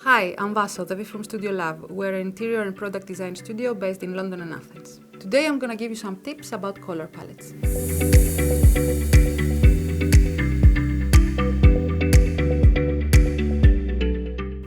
Hi, I'm Vasso from STUDIOLAV. We're an interior and product design studio based in London and Athens. Today I'm going to give you some tips about color palettes.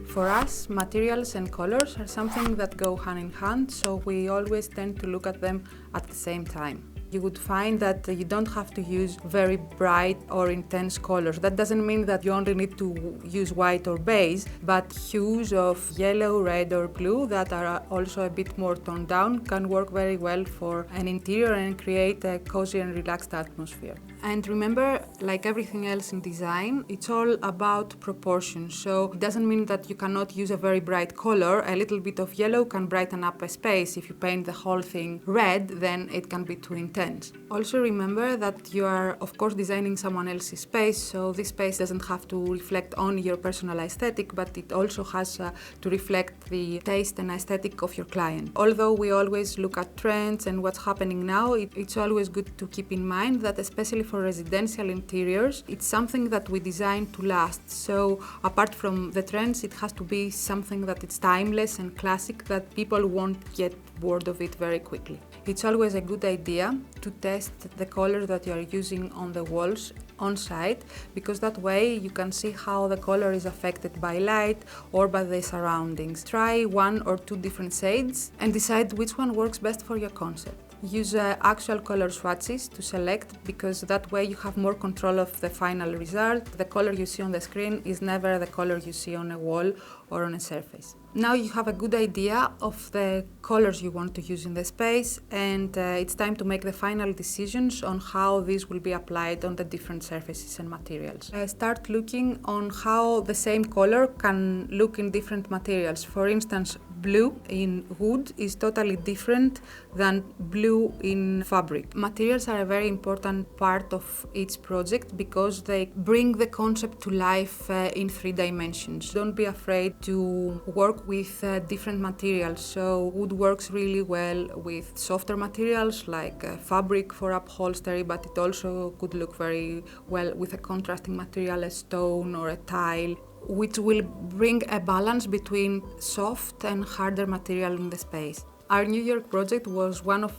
For us, materials and colors are something that go hand in hand, so we always tend to look at them at the same time. You would find that you don't have to use very bright or intense colors. That doesn't mean that you only need to use white or beige, but hues of yellow, red or blue that are also a bit more toned down can work very well for an interior and create a cozy and relaxed atmosphere. And remember, like everything else in design, it's all about proportion. So it doesn't mean that you cannot use a very bright color. A little bit of yellow can brighten up a space. If you paint the whole thing red, then it can be too intense. Also remember that you are, of course, designing someone else's space, so this space doesn't have to reflect only your personal aesthetic, but it also has to reflect the taste and aesthetic of your client. Although we always look at trends and what's happening now, it's always good to keep in mind that especially for residential interiors, it's something that we design to last. So apart from the trends, it has to be something that it's timeless and classic, that people won't get bored of it very quickly. It's always a good idea to test the color that you are using on the walls on site, because that way you can see how the color is affected by light or by the surroundings. Try one or two different shades and decide which one works best for your concept. Use actual color swatches to select, because that way you have more control of the final result. The color you see on the screen is never the color you see on a wall or on a surface. Now you have a good idea of the colors you want to use in the space, and it's time to make the final decisions on how these will be applied on the different surfaces and materials. Start looking on how the same color can look in different materials. For instance, blue in wood is totally different than blue in fabric. Materials are a very important part of each project because they bring the concept to life in 3 dimensions. Don't be afraid to work with different materials. So wood works really well with softer materials like fabric for upholstery, but it also could look very well with a contrasting material, a stone or a tile, which will bring a balance between soft and harder material in the space. Our New York project was one of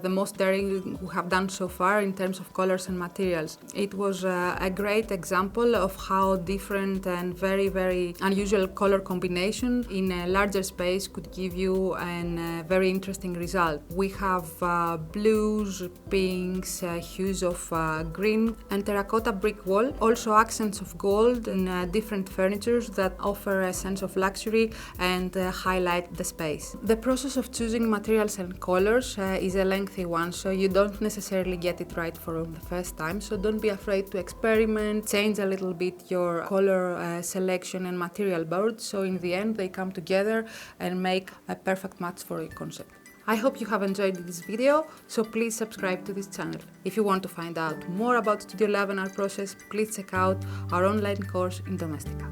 the most daring we have done so far in terms of colors and materials. It was a great example of how different and very, very unusual color combination in a larger space could give you a very interesting result. We have blues, pinks, hues of green and terracotta brick wall, also accents of gold and different furnitures that offer a sense of luxury and highlight the space. The process of choosing materials and colors is a lengthy one, so you don't necessarily get it right for the first time. So don't be afraid to experiment, change a little bit your color selection and material board, so in the end they come together and make a perfect match for your concept. I hope you have enjoyed this video, so please subscribe to this channel. If you want to find out more about STUDIOLAV and our process, please check out our online course in Domestika.